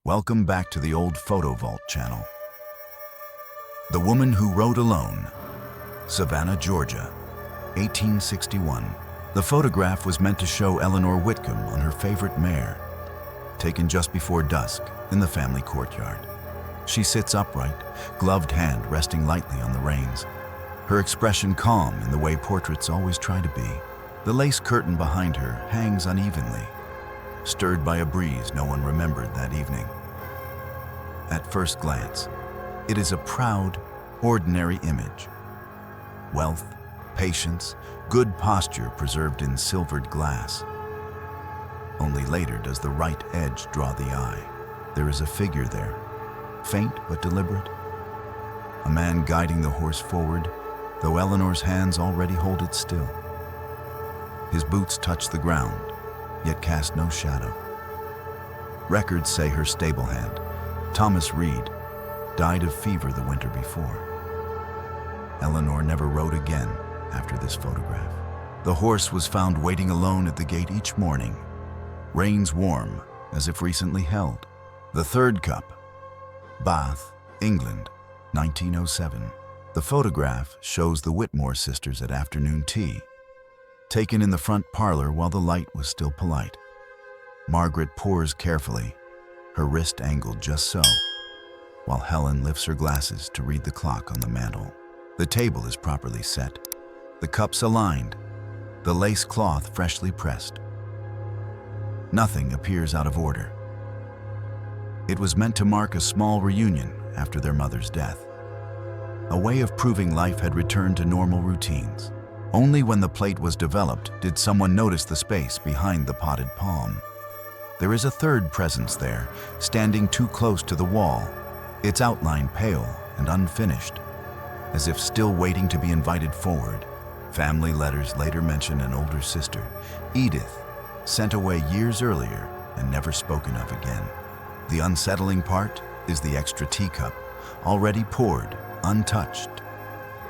Welcome back to the Old Photo Vault channel. The Woman Who Rode Alone, Savannah, Georgia, 1861. The photograph was meant to show Eleanor Whitcomb on her favorite mare, taken just before dusk in the family courtyard. She sits upright, gloved hand resting lightly on the reins, her expression calm in the way portraits always try to be. The lace curtain behind her hangs unevenly, stirred by a breeze no one remembered that evening. At first glance, it is a proud, ordinary image. Wealth, patience, good posture preserved in silvered glass. Only later does the right edge draw the eye. There is a figure there, faint but deliberate. A man guiding the horse forward, though Eleanor's hands already hold it still. His boots touch the ground, yet cast no shadow. Records say her stable hand, Thomas Reed, died of fever the winter before. Eleanor never rode again after this photograph. The horse was found waiting alone at the gate each morning, reins warm as if recently held. The third cup, Bath, England, 1907. The photograph shows the Whitmore sisters at afternoon tea, taken in the front parlor while the light was still polite. Margaret pours carefully, her wrist angled just so, while Helen lifts her glasses to read the clock on the mantel. The table is properly set, the cups aligned, the lace cloth freshly pressed. Nothing appears out of order. It was meant to mark a small reunion after their mother's death. A way of proving life had returned to normal routines. Only when the plate was developed did someone notice the space behind the potted palm. There is a third presence there, standing too close to the wall, its outline pale and unfinished, as if still waiting to be invited forward. Family letters later mention an older sister, Edith, sent away years earlier and never spoken of again. The unsettling part is the extra teacup, already poured, untouched,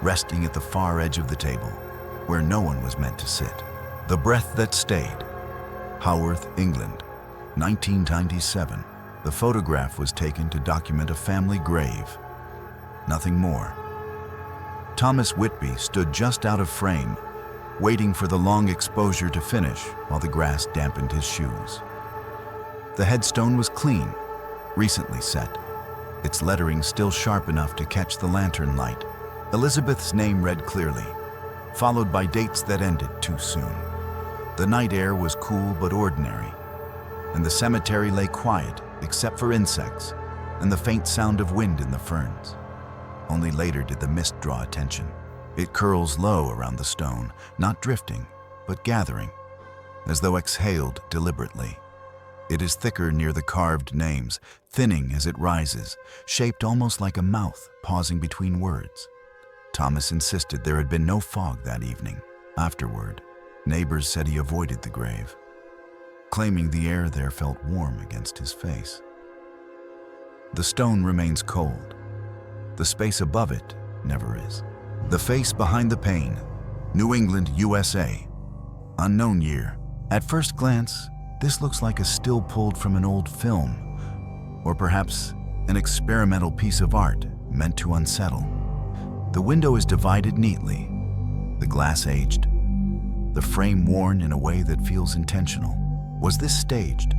resting at the far edge of the table, where no one was meant to sit. The Breath That Stayed, Haworth, England, 1997. The photograph was taken to document a family grave. Nothing more. Thomas Whitby stood just out of frame, waiting for the long exposure to finish while the grass dampened his shoes. The headstone was clean, recently set, its lettering still sharp enough to catch the lantern light. Elizabeth's name read clearly, followed by dates that ended too soon. The night air was cool but ordinary, and the cemetery lay quiet except for insects and the faint sound of wind in the ferns. Only later did the mist draw attention. It curls low around the stone, not drifting, but gathering, as though exhaled deliberately. It is thicker near the carved names, thinning as it rises, shaped almost like a mouth pausing between words. Thomas insisted there had been no fog that evening. Afterward, neighbors said he avoided the grave, claiming the air there felt warm against his face. The stone remains cold. The space above it never is. The face behind the pane, New England, USA. Unknown year. At first glance, this looks like a still pulled from an old film, or perhaps an experimental piece of art meant to unsettle. The window is divided neatly, the glass aged, the frame worn in a way that feels intentional. Was this staged?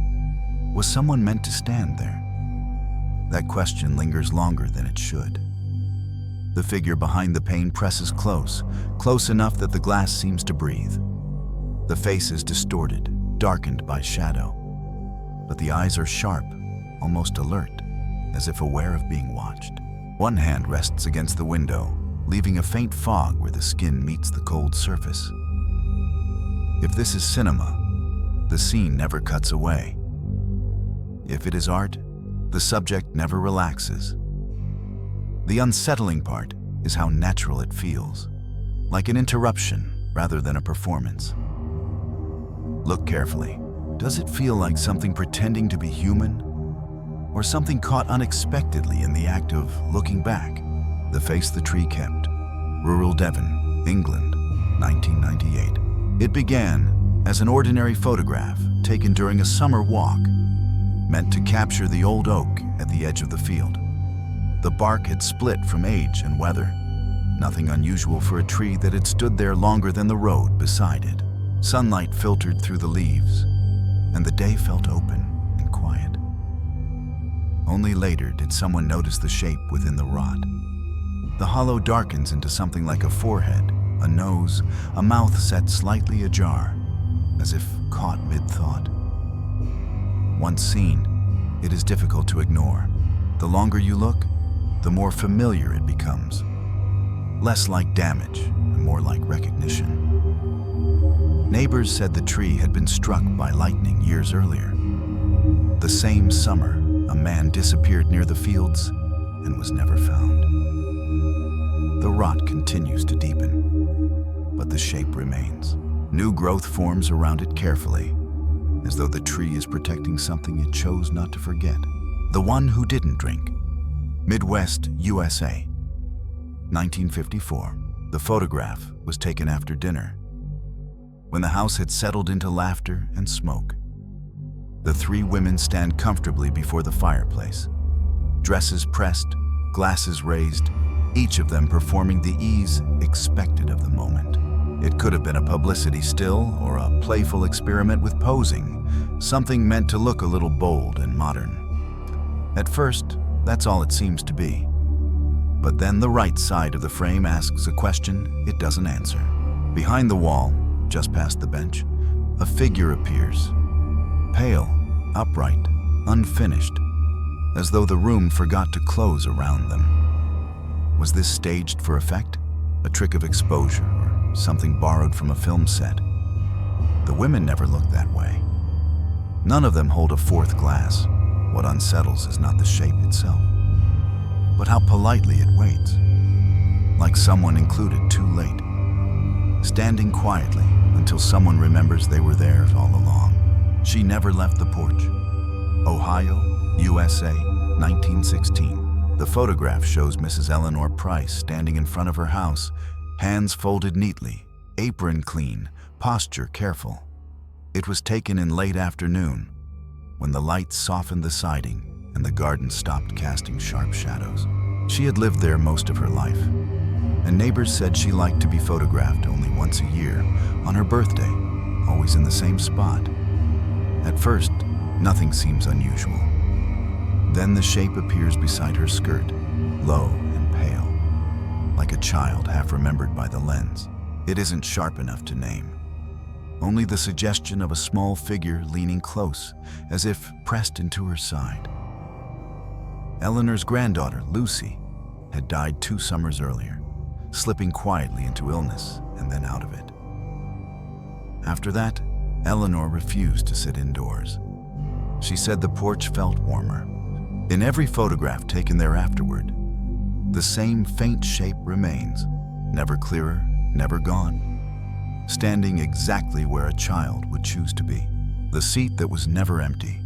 Was someone meant to stand there? That question lingers longer than it should. The figure behind the pane presses close, close enough that the glass seems to breathe. The face is distorted, darkened by shadow, but the eyes are sharp, almost alert, as if aware of being watched. One hand rests against the window, leaving a faint fog where the skin meets the cold surface. If this is cinema, the scene never cuts away. If it is art, the subject never relaxes. The unsettling part is how natural it feels, like an interruption rather than a performance. Look carefully. Does it feel like something pretending to be human, or something caught unexpectedly in the act of looking back? The Face the Tree Kept, rural Devon, England, 1998. It began as an ordinary photograph taken during a summer walk, meant to capture the old oak at the edge of the field. The bark had split from age and weather, nothing unusual for a tree that had stood there longer than the road beside it. Sunlight filtered through the leaves, and the day felt open and quiet. Only later did someone notice the shape within the rot. The hollow darkens into something like a forehead, a nose, a mouth set slightly ajar, as if caught mid-thought. Once seen, it is difficult to ignore. The longer you look, the more familiar it becomes. Less like damage and more like recognition. Neighbors said the tree had been struck by lightning years earlier. The same summer, a man disappeared near the fields and was never found. The rot continues to deepen, but the shape remains. New growth forms around it carefully, as though the tree is protecting something it chose not to forget. The One Who Didn't Drink. Midwest, USA. 1954. The photograph was taken after dinner, when the house had settled into laughter and smoke. The three women stand comfortably before the fireplace, dresses pressed, glasses raised, each of them performing the ease expected of the moment. It could have been a publicity still or a playful experiment with posing, something meant to look a little bold and modern. At first, that's all it seems to be. But then the right side of the frame asks a question it doesn't answer. Behind the wall, just past the bench, a figure appears. Pale, upright, unfinished, as though the room forgot to close around them. Was this staged for effect? A trick of exposure, or something borrowed from a film set? The women never looked that way. None of them hold a fourth glass. What unsettles is not the shape itself, but how politely it waits, like someone included too late, standing quietly until someone remembers they were there all along. She never left the porch. Ohio, USA, 1916. The photograph shows Mrs. Eleanor Price standing in front of her house, hands folded neatly, apron clean, posture careful. It was taken in late afternoon, when the lights softened the siding and the garden stopped casting sharp shadows. She had lived there most of her life, and neighbors said she liked to be photographed only once a year, on her birthday, always in the same spot. At first, nothing seems unusual. Then the shape appears beside her skirt, low and pale, like a child half remembered by the lens. It isn't sharp enough to name. Only the suggestion of a small figure leaning close, as if pressed into her side. Eleanor's granddaughter, Lucy, had died 2 summers earlier, slipping quietly into illness and then out of it. After that, Eleanor refused to sit indoors. She said the porch felt warmer. In every photograph taken there afterward, the same faint shape remains, never clearer, never gone, standing exactly where a child would choose to be. The seat that was never empty.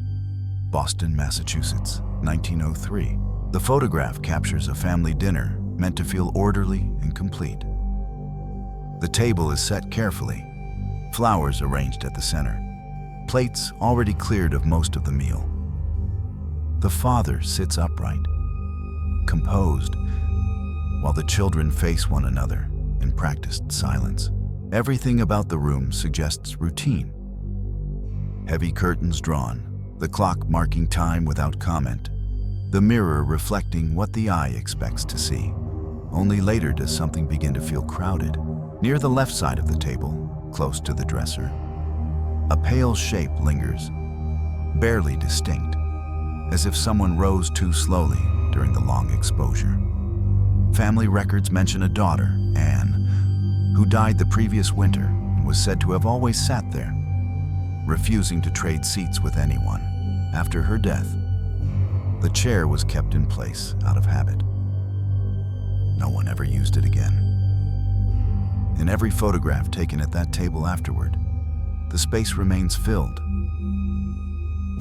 Boston, Massachusetts, 1903. The photograph captures a family dinner meant to feel orderly and complete. The table is set carefully, flowers arranged at the center, plates already cleared of most of the meal. The father sits upright, composed, while the children face one another in practiced silence. Everything about the room suggests routine. Heavy curtains drawn, the clock marking time without comment, the mirror reflecting what the eye expects to see. Only later does something begin to feel crowded. Near the left side of the table, close to the dresser, a pale shape lingers, barely distinct, as if someone rose too slowly during the long exposure. Family records mention a daughter, Anne, who died the previous winter and was said to have always sat there, refusing to trade seats with anyone. After her death, the chair was kept in place out of habit. No one ever used it again. In every photograph taken at that table afterward, the space remains filled,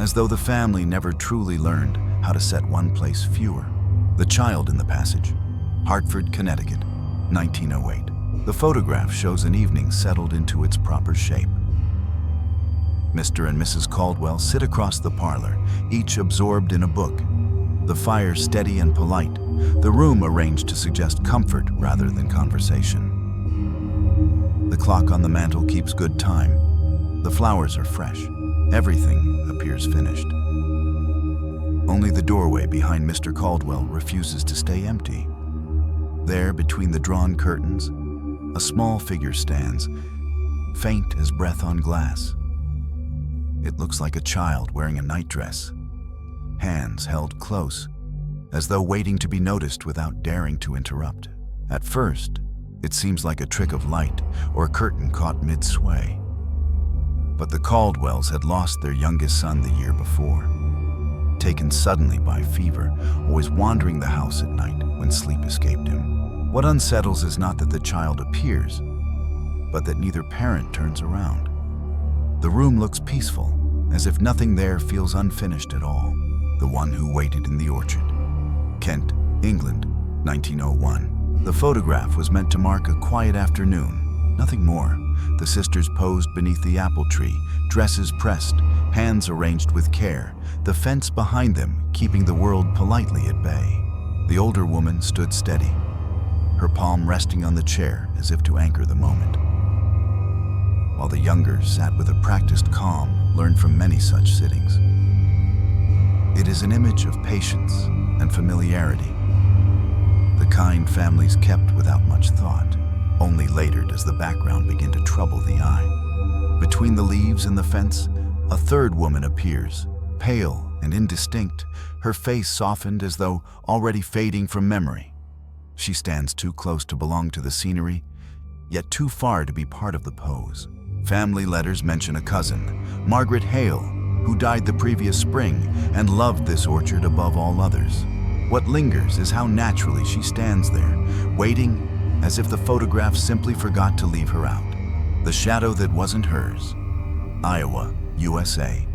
as though the family never truly learned how to set one place fewer. The child in the passage, Hartford, Connecticut, 1908. The photograph shows an evening settled into its proper shape. Mr. and Mrs. Caldwell sit across the parlor, each absorbed in a book. The fire steady and polite, the room arranged to suggest comfort rather than conversation. The clock on the mantel keeps good time. The flowers are fresh. Everything appears finished. Only the doorway behind Mr. Caldwell refuses to stay empty. There, between the drawn curtains, a small figure stands, faint as breath on glass. It looks like a child wearing a nightdress, hands held close, as though waiting to be noticed without daring to interrupt. At first, it seems like a trick of light or a curtain caught mid-sway. But the Caldwells had lost their youngest son the year before, taken suddenly by fever, always wandering the house at night when sleep escaped him. What unsettles is not that the child appears, but that neither parent turns around. The room looks peaceful, as if nothing there feels unfinished at all. The One Who Waited in the Orchard. Kent, England, 1901. The photograph was meant to mark a quiet afternoon, nothing more. The sisters posed beneath the apple tree, dresses pressed, hands arranged with care, the fence behind them keeping the world politely at bay. The older woman stood steady, her palm resting on the chair as if to anchor the moment, while the younger sat with a practiced calm learned from many such sittings. It is an image of patience and familiarity, the kind families kept without much thought. Only later does the background begin to trouble the eye. Between the leaves and the fence, a third woman appears, pale and indistinct, her face softened as though already fading from memory. She stands too close to belong to the scenery, yet too far to be part of the pose. Family letters mention a cousin, Margaret Hale, who died the previous spring and loved this orchard above all others. What lingers is how naturally she stands there, waiting as if the photograph simply forgot to leave her out. The shadow that wasn't hers. Iowa, USA,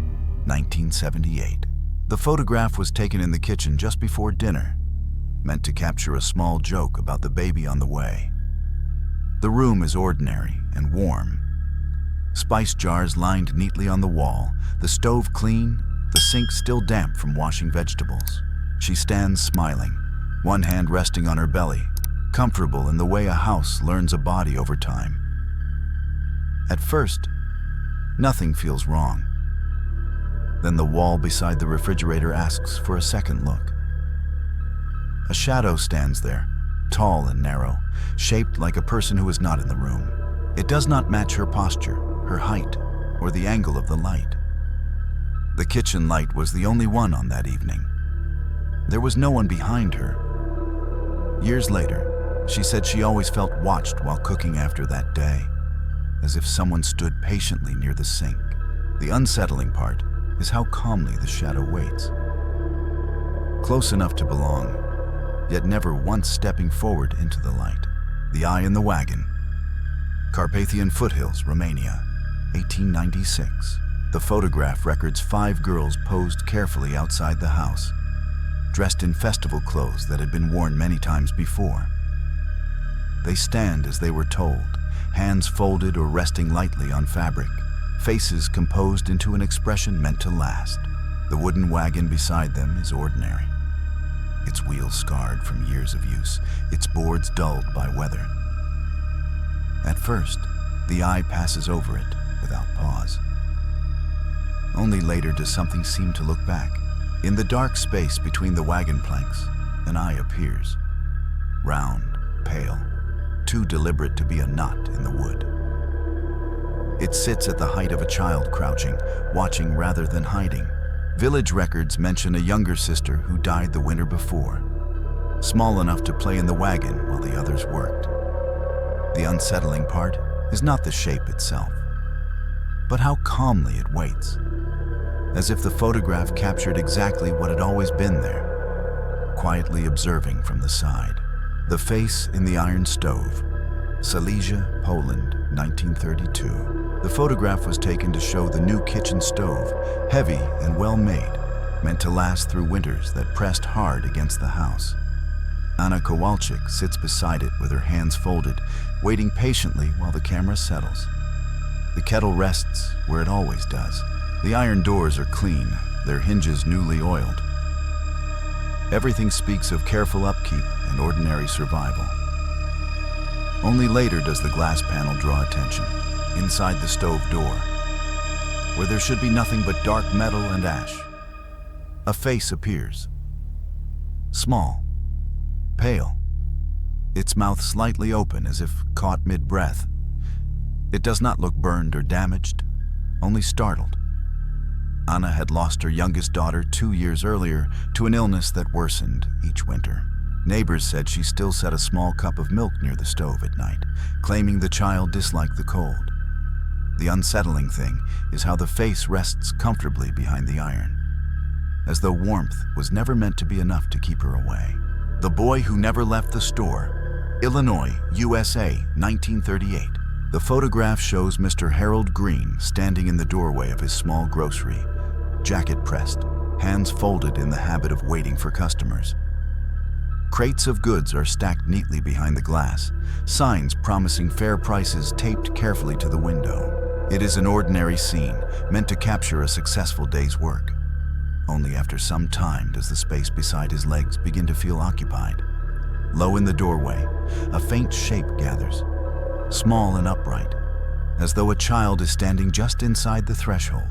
1978. The photograph was taken in the kitchen just before dinner, meant to capture a small joke about the baby on the way. The room is ordinary and warm. Spice jars lined neatly on the wall, the stove clean, the sink still damp from washing vegetables. She stands smiling, one hand resting on her belly, comfortable in the way a house learns a body over time. At first, nothing feels wrong. Then the wall beside the refrigerator asks for a second look. A shadow stands there, tall and narrow, shaped like a person who is not in the room. It does not match her posture, her height, or the angle of the light. The kitchen light was the only one on that evening. There was no one behind her. Years later, she said she always felt watched while cooking after that day, as if someone stood patiently near the sink. The unsettling part is how calmly the shadow waits. Close enough to belong, yet never once stepping forward into the light. The Eye in the Wagon. Carpathian Foothills, Romania, 1896. The photograph records 5 girls posed carefully outside the house, dressed in festival clothes that had been worn many times before. They stand as they were told, hands folded or resting lightly on fabric, faces composed into an expression meant to last. The wooden wagon beside them is ordinary, its wheels scarred from years of use, its boards dulled by weather. At first, the eye passes over it without pause. Only later does something seem to look back. In the dark space between the wagon planks, an eye appears, round, pale, too deliberate to be a knot in the wood. It sits at the height of a child crouching, watching rather than hiding. Village records mention a younger sister who died the winter before, small enough to play in the wagon while the others worked. The unsettling part is not the shape itself, but how calmly it waits, as if the photograph captured exactly what had always been there, quietly observing from the side. The Face in the Iron Stove, Silesia, Poland, 1932. The photograph was taken to show the new kitchen stove, heavy and well-made, meant to last through winters that pressed hard against the house. Anna Kowalczyk sits beside it with her hands folded, waiting patiently while the camera settles. The kettle rests where it always does. The iron doors are clean, their hinges newly oiled. Everything speaks of careful upkeep and ordinary survival. Only later does the glass panel draw attention, inside the stove door, where there should be nothing but dark metal and ash. A face appears. Small, pale, its mouth slightly open as if caught mid-breath. It does not look burned or damaged, only startled. Anna had lost her youngest daughter 2 years earlier to an illness that worsened each winter. Neighbors said she still set a small cup of milk near the stove at night, claiming the child disliked the cold. The unsettling thing is how the face rests comfortably behind the iron, as though warmth was never meant to be enough to keep her away. The Boy Who Never Left the Store, Illinois, USA, 1938. The photograph shows Mr. Harold Green standing in the doorway of his small grocery, jacket pressed, hands folded in the habit of waiting for customers. Crates of goods are stacked neatly behind the glass, signs promising fair prices taped carefully to the window. It is an ordinary scene, meant to capture a successful day's work. Only after some time does the space beside his legs begin to feel occupied. Low in the doorway, a faint shape gathers, small and upright, as though a child is standing just inside the threshold.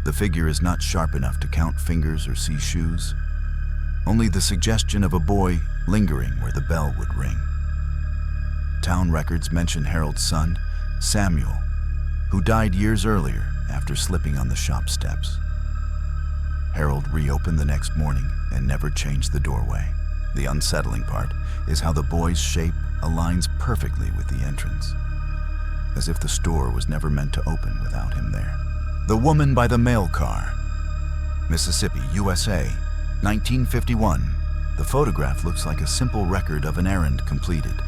The figure is not sharp enough to count fingers or see shoes, only the suggestion of a boy lingering where the bell would ring. Town records mention Harold's son, Samuel, who died years earlier after slipping on the shop steps. Harold reopened the next morning and never changed the doorway. The unsettling part is how the boy's shape aligns perfectly with the entrance, as if the store was never meant to open without him there. The Woman by the Mail Car, Mississippi, USA, 1951. The photograph looks like a simple record of an errand completed.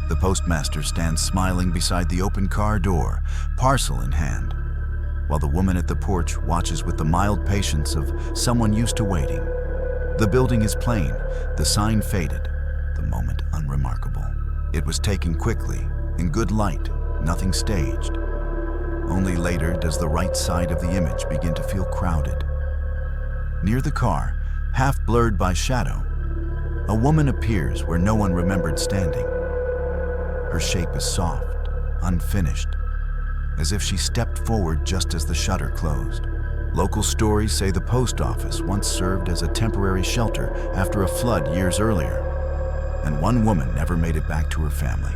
The postmaster stands smiling beside the open car door, parcel in hand, while the woman at the porch watches with the mild patience of someone used to waiting. The building is plain, the sign faded, the moment unremarkable. It was taken quickly, in good light, nothing staged. Only later does the right side of the image begin to feel crowded. Near the car, half blurred by shadow, a woman appears where no one remembered standing. Her shape is soft, unfinished, as if she stepped forward just as the shutter closed. Local stories say the post office once served as a temporary shelter after a flood years earlier, and one woman never made it back to her family.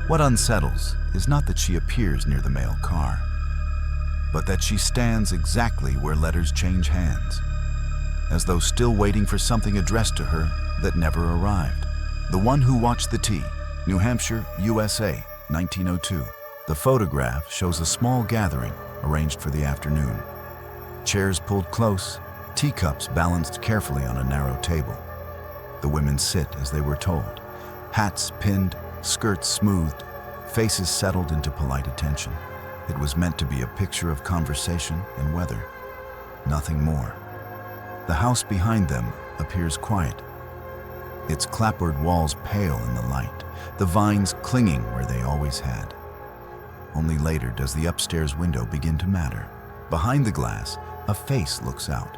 What unsettles is not that she appears near the mail car, but that she stands exactly where letters change hands, as though still waiting for something addressed to her that never arrived. The One Who Watched the Tea, New Hampshire, USA, 1902. The photograph shows a small gathering arranged for the afternoon. Chairs pulled close, teacups balanced carefully on a narrow table. The women sit as they were told, hats pinned, skirts smoothed, faces settled into polite attention. It was meant to be a picture of conversation and weather, nothing more. The house behind them appears quiet, its clapboard walls pale in the light, the vines clinging where they always had. Only later does the upstairs window begin to matter. Behind the glass, a face looks out,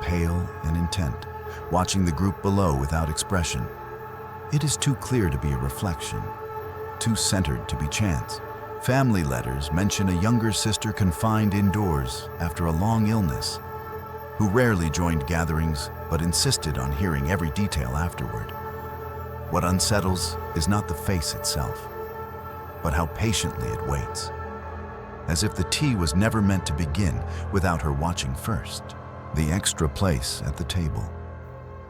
pale and intent, watching the group below without expression. It is too clear to be a reflection, too centered to be chance. Family letters mention a younger sister confined indoors after a long illness, who rarely joined gatherings but insisted on hearing every detail afterward. What unsettles is not the face itself, but how patiently it waits, as if the tea was never meant to begin without her watching first. The extra place at the table,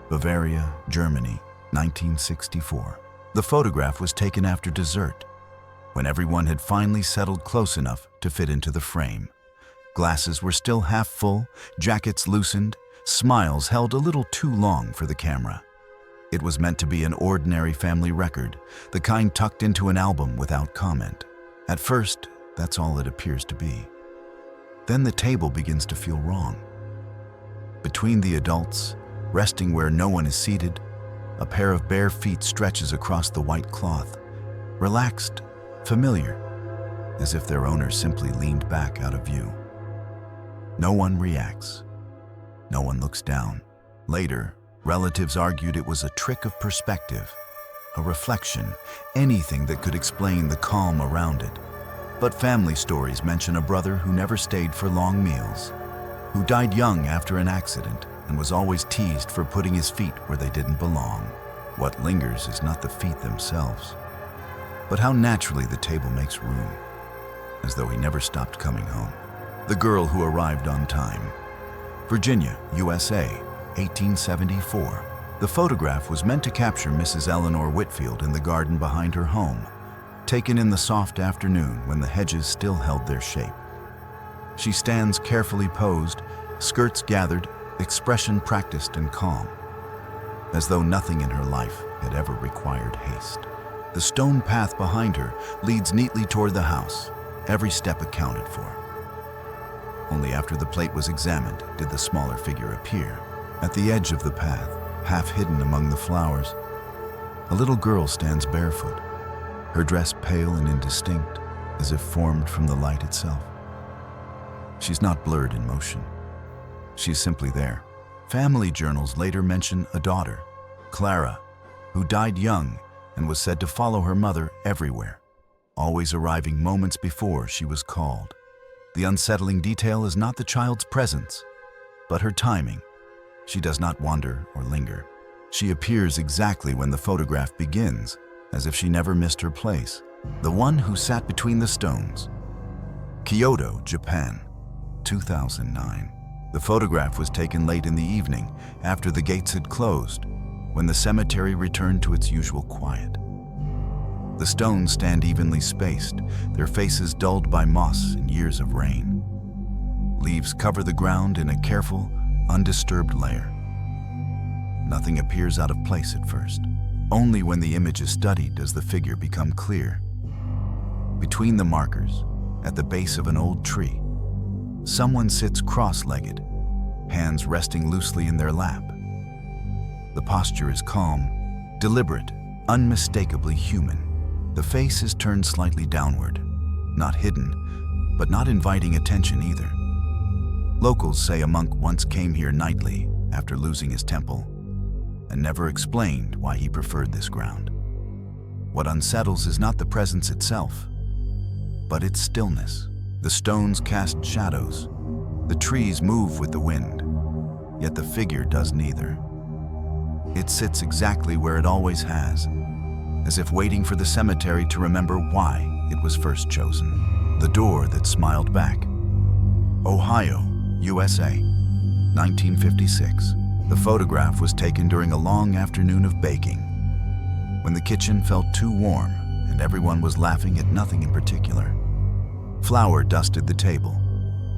Bavaria, Germany, 1964. The photograph was taken after dessert, when everyone had finally settled close enough to fit into the frame. Glasses were still half full, jackets loosened, smiles held a little too long for the camera. It was meant to be an ordinary family record, the kind tucked into an album without comment. At first, that's all it appears to be. Then the table begins to feel wrong. Between the adults, resting where no one is seated, a pair of bare feet stretches across the white cloth, relaxed, familiar, as if their owner simply leaned back out of view. No one reacts. No one looks down. Later, relatives argued it was a trick of perspective, a reflection, anything that could explain the calm around it. But family stories mention a brother who never stayed for long meals, who died young after an accident and was always teased for putting his feet where they didn't belong. What lingers is not the feet themselves, but how naturally the table makes room, as though he never stopped coming home. The girl who arrived on time. Virginia, USA, 1874. The photograph was meant to capture Mrs. Eleanor Whitfield in the garden behind her home, taken in the soft afternoon when the hedges still held their shape. She stands carefully posed, skirts gathered, expression practiced and calm, as though nothing in her life had ever required haste. The stone path behind her leads neatly toward the house, every step accounted for. Only after the plate was examined did the smaller figure appear. At the edge of the path, half hidden among the flowers, a little girl stands barefoot, her dress pale and indistinct, as if formed from the light itself. She's not blurred in motion. She's simply there. Family journals later mention a daughter, Clara, who died young and was said to follow her mother everywhere, always arriving moments before she was called. The unsettling detail is not the child's presence, but her timing. She does not wander or linger. She appears exactly when the photograph begins, as if she never missed her place. The one who sat between the stones. Kyoto, Japan, 2009. The photograph was taken late in the evening, after the gates had closed, when the cemetery returned to its usual quiet. The stones stand evenly spaced, their faces dulled by moss and years of rain. Leaves cover the ground in a careful, undisturbed layer. Nothing appears out of place at first. Only when the image is studied does the figure become clear. Between the markers, at the base of an old tree, someone sits cross-legged, hands resting loosely in their lap. The posture is calm, deliberate, unmistakably human. The face is turned slightly downward, not hidden, but not inviting attention either. Locals say a monk once came here nightly after losing his temple, and never explained why he preferred this ground. What unsettles is not the presence itself, but its stillness. The stones cast shadows, the trees move with the wind, yet the figure does neither. It sits exactly where it always has, as if waiting for the cemetery to remember why it was first chosen. The door that smiled back. Ohio, USA, 1956. The photograph was taken during a long afternoon of baking, when the kitchen felt too warm and everyone was laughing at nothing in particular. Flour dusted the table,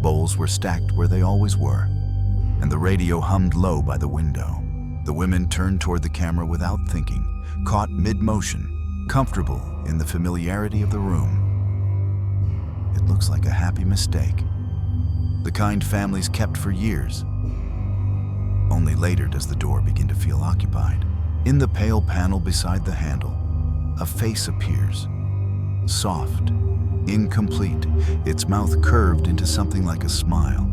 bowls were stacked where they always were, and the radio hummed low by the window. The women turned toward the camera without thinking, caught mid-motion, comfortable in the familiarity of the room. It looks like a happy mistake, the kind families kept for years. Only later does the door begin to feel occupied. In the pale panel beside the handle, a face appears, soft, incomplete, its mouth curved into something like a smile.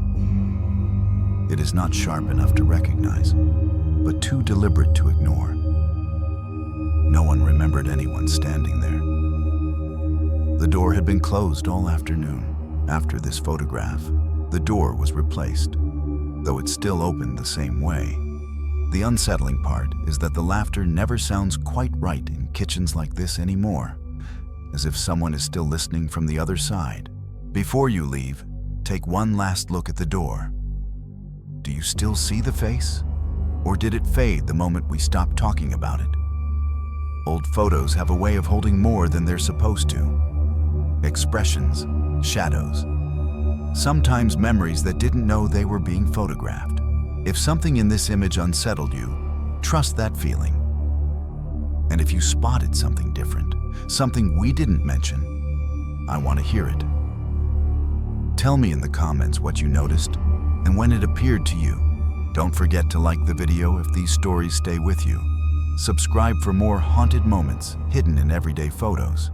It is not sharp enough to recognize, but too deliberate to ignore. No one remembered anyone standing there. The door had been closed all afternoon. After this photograph, the door was replaced, though it still opened the same way. The unsettling part is that the laughter never sounds quite right in kitchens like this anymore, as if someone is still listening from the other side. Before you leave, take one last look at the door. Do you still see the face? Or did it fade the moment we stopped talking about it? Old photos have a way of holding more than they're supposed to. Expressions, shadows, sometimes memories that didn't know they were being photographed. If something in this image unsettled you, trust that feeling. And if you spotted something different, something we didn't mention, I want to hear it. Tell me in the comments what you noticed and when it appeared to you. Don't forget to like the video if these stories stay with you. Subscribe for more haunted moments hidden in everyday photos.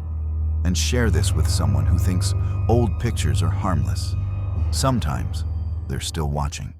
and share this with someone who thinks old pictures are harmless. Sometimes they're still watching.